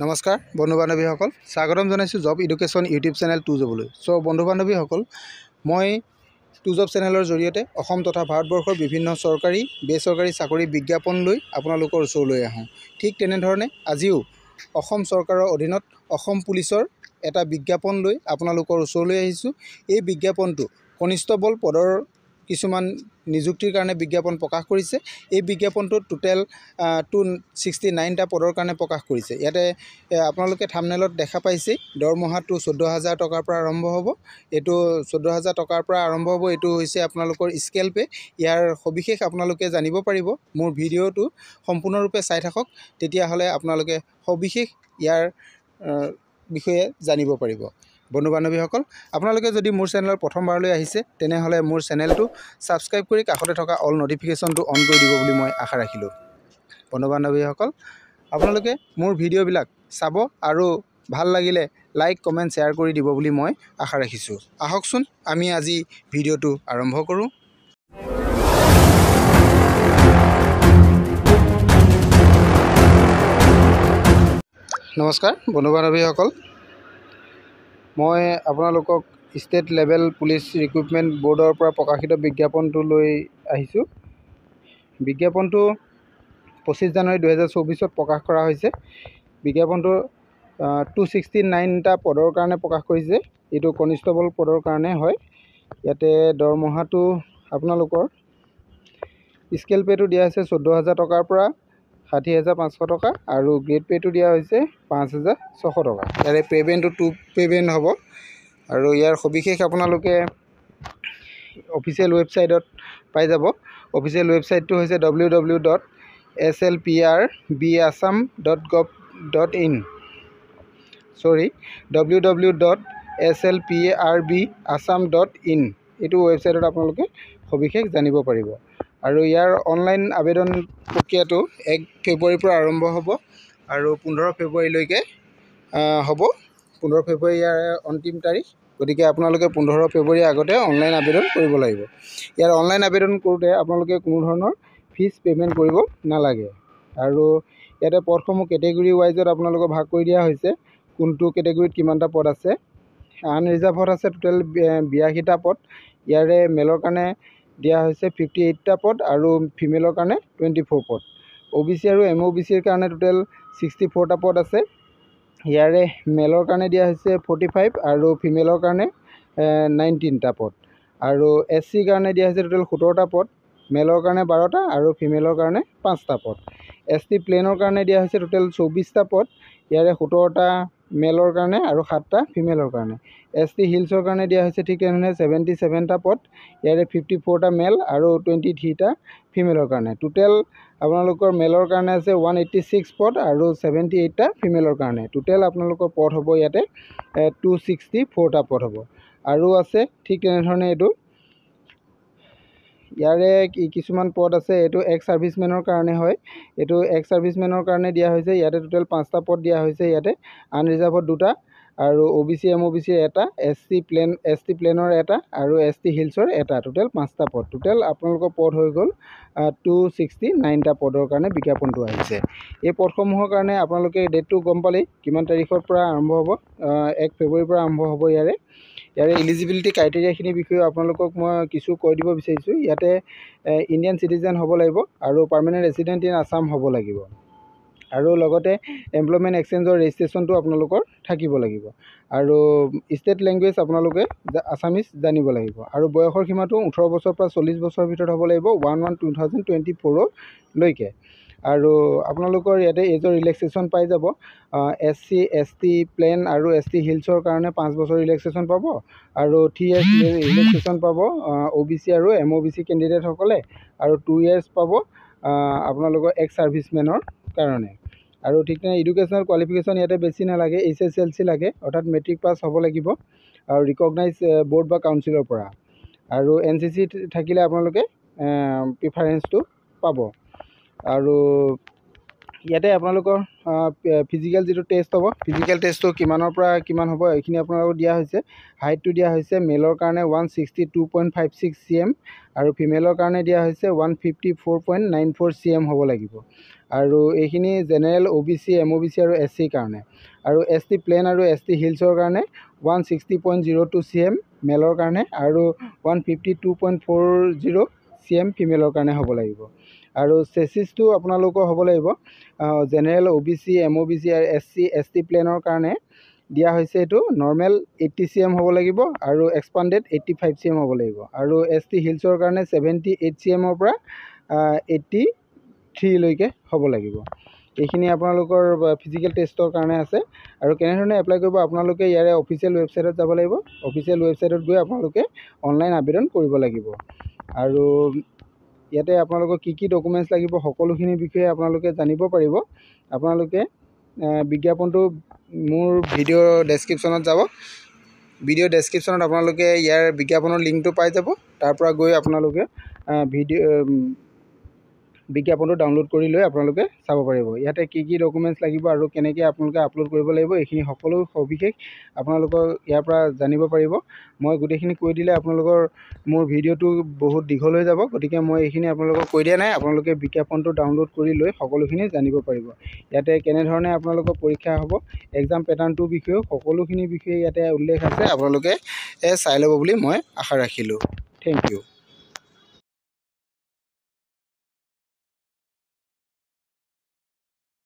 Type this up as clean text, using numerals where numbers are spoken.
নমস্কাৰ বন্ধু বান্ধৱীসকল, স্বাগতম জনাইছোঁ জব এডুকেশ্যন ইউটিউব চেনেল টু জবলৈ। বন্ধু বান্ধৱীসকল, মই টু জব চেনেলৰ জৰিয়তে অসম তথা ভাৰতবৰ্ষৰ বিভিন্ন চৰকাৰী বেচৰকাৰী চাকৰি বিজ্ঞাপন লৈ আপোনালোকৰ ওচৰলৈ আহোঁ। ঠিক তেনেধৰণে আজিও অসম চৰকাৰৰ অধীনত অসম পুলিচৰ এটা বিজ্ঞাপন লৈ আপোনালোকৰ ওচৰলৈ আহিছোঁ। এই বিজ্ঞাপনটো কনিষ্টবল পদৰ কিছুমান নিযুক্তিৰ কাৰণে বিজ্ঞাপন প্ৰকাশ কৰিছে। এই বিজ্ঞাপনটো টোটেল 269টা পদৰ কাৰণে প্ৰকাশ কৰিছে। ইয়াতে আপোনালোকে থাম্বনেলত দেখা পাইছে দৰমহাটো 14,000 টকাৰ পৰা আৰম্ভ হ'ব। এইটো 14,000 টকাৰ পৰা আৰম্ভ হ'ব। এইটো হৈছে আপোনালোকৰ স্কেল পে। ইয়াৰ সবিশেষ আপোনালোকে জানিব পাৰিব। মোৰ ভিডিঅ'টো সম্পূৰ্ণৰূপে চাই থাকক, তেতিয়াহ'লে আপোনালোকে সবিশেষ ইয়াৰ বিষয়ে জানিব পাৰিব। বন্ধু বান্ধৱীসকল, আপোনালোকে যদি মোৰ চেনেলৰ প্ৰথমবাৰলৈ আহিছে তেনেহ'লে মোৰ চেনেলটো ছাবস্ক্ৰাইব কৰি কাষতে থকা অল নটিফিকেশ্যনটো অন কৰি দিব বুলি মই আশা ৰাখিলোঁ। বন্ধু বান্ধৱীসকল, আপোনালোকে মোৰ ভিডিঅ'বিলাক চাব আৰু ভাল লাগিলে লাইক কমেণ্ট শ্বেয়াৰ কৰি দিব বুলি মই আশা ৰাখিছোঁ। আহকচোন আমি আজি ভিডিঅ'টো আৰম্ভ কৰোঁ। নমস্কাৰ বন্ধু বান্ধৱীসকল, মই আপোনালোকক ষ্টেট লেভেল পুলিচ ৰিক্ৰুটমেণ্ট বৰ্ডৰ পৰা প্ৰকাশিত বিজ্ঞাপনটো লৈ আহিছোঁ। বিজ্ঞাপনটো 25 জানুৱাৰী 2024 প্ৰকাশ কৰা হৈছে। বিজ্ঞাপনটো 269টা পদৰ কাৰণে প্ৰকাশ কৰিছে। এইটো কনিষ্টবল পদৰ কাৰণে হয়। ইয়াতে দৰমহাটো আপোনালোকৰ স্কেল পে'টো দিয়া হৈছে 14,000 টকাৰ পৰা 60,500 টকা আৰু গ্ৰেড পে'টো দিয়া হৈছে 5,600 টকা। ইয়াৰে পে'মেণ্টটো 2 পে'মেণ্ট হ'ব আৰু ইয়াৰ সবিশেষ আপোনালোকে অফিচিয়েল ৱেবছাইটত পাই যাব। অফিচিয়েল ৱেবছাইটটো হৈছে www.slprbassam.gov.in www.slprbassam.in এইটো ৱেবছাইটত আপোনালোকে সবিশেষ জানিব পাৰিব। আৰু ইয়াৰ অনলাইন আবেদন প্ৰক্ৰিয়াটো 1 ফেব্ৰুৱাৰীৰ পৰা আৰম্ভ হ'ব আৰু 15 ফেব্ৰুৱাৰীলৈকে হ'ব। 15 ফেব্ৰুৱাৰী ইয়াৰ অন্তিম তাৰিখ। গতিকে আপোনালোকে 15 ফেব্ৰুৱাৰীৰ আগতে অনলাইন আবেদন কৰিব লাগিব। ইয়াৰ অনলাইন আবেদন কৰোঁতে আপোনালোকে কোনো ধৰণৰ ফিজ পে'মেণ্ট কৰিব নালাগে। আৰু ইয়াতে পদসমূহ কেটেগৰী ৱাইজত আপোনালোকক ভাগ কৰি দিয়া হৈছে। কোনটো কেটেগৰীত কিমানটা পদ আছে। আনৰিজাৰ্ভত আছে টোটেল 82টা পদ। ইয়াৰে মেলৰ কাৰণে দিয়া হৈছে 58টা পদ আৰু ফিমেলৰ কাৰণে 24 পদ। OBC আৰু MOBCৰ কাৰণে টোটেল 64টা পদ আছে। ইয়াৰে মেলৰ কাৰণে দিয়া হৈছে 45 আৰু ফিমেলৰ কাৰণে 19টা পদ। আৰু SCৰ কাৰণে দিয়া হৈছে টোটেল 17টা পদ। মেলৰ কাৰণে 12টা আৰু ফিমেলৰ কাৰণে 5টা পদ। ST প্লেনৰ কাৰণে দিয়া হৈছে টোটেল 24টা পদ। ইয়াৰে 17টা মেলৰ কাৰণে আৰু 7টা ফিমেলৰ কাৰণে। ST হিলছৰ কাৰণে দিয়া হৈছে ঠিক তেনেধৰণে 77টা পদ। ইয়াৰে 54টা মেল আৰু 23টা ফিমেলৰ কাৰণে। টোটেল আপোনালোকৰ মেলৰ কাৰণে আছে 186 পদ আৰু 78টা ফিমেলৰ কাৰণে। টোটেল আপোনালোকৰ পদ হ'ব ইয়াতে 264টা পদ হ'ব। আৰু আছে ঠিক তেনেধৰণে এইটো ইয়াৰে কিছুমান পদ আছে। এইটো এক্স ছাৰ্ভিচমেনৰ কাৰণে হয়। এইটো এক্স ছাৰ্ভিচমেনৰ কাৰণে দিয়া হৈছে। ইয়াতে টোটেল 5টা পদ দিয়া হৈছে। ইয়াতে আনৰিজাৰ্ভত 2টা আৰু OBC MOBCৰ 1টা, ST প্লেনৰ 1টা আৰু ST হিলছৰ 1টা। টোটেল 5টা পদ। টোটেল আপোনালোকৰ পদ হৈ গ'ল 269টা পদৰ কাৰণে বিজ্ঞাপনটো আহিছে। এই পদসমূহৰ কাৰণে আপোনালোকে ডেটটো গম পালেই কিমান তাৰিখৰ পৰা আৰম্ভ হ'ব। 1 ফেব্ৰুৱাৰীৰ পৰা আৰম্ভ হ'ব। ইয়াৰে ইলিজিবিলিটি ক্ৰাইটেৰিয়াখিনিৰ বিষয়ে আপোনালোকক মই কিছু কৈ দিব বিচাৰিছোঁ। ইয়াতে ইণ্ডিয়ান চিটিজেন হ'ব লাগিব আৰু পাৰ্মানেণ্ট ৰেচিডেণ্ট ইন আছাম হ'ব লাগিব। আৰু লগতে এমপ্লয়মেণ্ট এক্সচেঞ্জৰ ৰেজিষ্ট্ৰেশ্যনটো আপোনালোকৰ থাকিব লাগিব। আৰু ষ্টেট লেংগুৱেজ আপোনালোকে আছামিজ জানিব লাগিব। আৰু বয়সৰ সীমাটো 18 বছৰৰ পৰা 40 বছৰৰ ভিতৰত হ'ব লাগিব 1/1/2024লৈকে। আৰু আপোনালোকৰ ইয়াতে এজৰ ৰিলেক্সেশ্যন পাই যাব। SC ST প্লেন আৰু ST হিলছৰ কাৰণে 5 বছৰ ৰিলেক্সেশ্যন পাব আৰু 3 ইয়াৰ্ছ ৰিলেক্সেশ্যন পাব OBC আৰু MOBC কেণ্ডিডেটসকলে। আৰু 2 ইয়াৰ্ছ পাব আপোনালোকৰ এক্স ছাৰ্ভিচমেনৰ কাৰণে। আৰু ঠিক তেনে এডুকেশ্যনেল কোৱালিফিকেশ্যন ইয়াতে বেছি নালাগে। SSLC লাগে, অৰ্থাৎ মেট্ৰিক পাছ হ'ব লাগিব আৰু ৰিকগনাইজ বৰ্ড বা কাউন্সিলৰ পৰা। আৰু NCC থাকিলে আপোনালোকে প্ৰিফাৰেঞ্চটো পাব। আৰু ইয়াতে আপোনালোকৰ ফিজিকেল যিটো টেষ্ট হ'ব, ফিজিকেল টেষ্টটো কিমানৰ পৰা কিমান হ'ব এইখিনি আপোনালোকক দিয়া হৈছে। হাইটটো দিয়া হৈছে মেলৰ কাৰণে 162.56 cm আৰু ফিমেলৰ কাৰণে দিয়া হৈছে 154.94 cm হ'ব লাগিব। আৰু এইখিনি জেনেৰেল OBC MOBC আৰু SC কাৰণে। আৰু ST প্লেন আৰু ST হিলছৰ কাৰণে 160.02 cm মেলৰ কাৰণে আৰু 152.40 cm ফিমেলৰ কাৰণে হ'ব লাগিব। আৰু চেচিছটো আপোনালোকৰ হ'ব লাগিব জেনেৰেল OBC MOBC আৰু SC ST প্লেনৰ কাৰণে দিয়া হৈছে এইটো নৰ্মেল 80 cm হ'ব লাগিব আৰু এক্সপাণ্ডেড 85 cm হ'ব লাগিব। আৰু ST হিলছৰ কাৰণে 78 cmৰ পৰা 83 লৈকে হ'ব লাগিব। এইখিনি আপোনালোকৰ ফিজিকেল টেষ্টৰ কাৰণে আছে। আৰু কেনেধৰণে এপ্লাই কৰিব আপোনালোকে ইয়াৰে অফিচিয়েল ৱেবছাইটত যাব লাগিব। অফিচিয়েল ৱেবছাইটত গৈ আপোনালোকে অনলাইন আবেদন কৰিব লাগিব। আৰু ইয়াতে আপোনালোকৰ কি ডকুমেণ্টছ লাগিব সকলোখিনিৰ বিষয়ে আপোনালোকে জানিব পাৰিব। আপোনালোকে বিজ্ঞাপনটো মোৰ ভিডিঅ' ডেছক্ৰিপশ্যনত যাব। ভিডিঅ' ডেছক্ৰিপশ্যনত আপোনালোকে ইয়াৰ বিজ্ঞাপনৰ লিংকটো পাই যাব। তাৰ পৰা গৈ আপোনালোকে বিজ্ঞাপনটো ডাউনলোড কৰি লৈ আপোনালোকে চাব পাৰিব। ইয়াতে কি ডকুমেণ্টছ লাগিব আৰু কেনেকৈ আপোনালোকে আপলোড কৰিব লাগিব এইখিনি সকলো সবিশেষ আপোনালোকৰ ইয়াৰ পৰা জানিব পাৰিব। মই গোটেইখিনি কৈ দিলে আপোনালোকৰ মোৰ ভিডিঅ'টো বহুত দীঘল হৈ যাব। গতিকে মই এইখিনি আপোনালোকক কৈ দিয়া নাই। আপোনালোকে বিজ্ঞাপনটো ডাউনলোড কৰি লৈ সকলোখিনি জানিব পাৰিব। ইয়াতে কেনেধৰণে আপোনালোকৰ পৰীক্ষা হ'ব এক্সাম পেটাৰ্ণটোৰ বিষয়েও সকলোখিনি বিষয়ে ইয়াতে উল্লেখ আছে। আপোনালোকে চাই ল'ব বুলি মই আশা ৰাখিলোঁ। Thank U.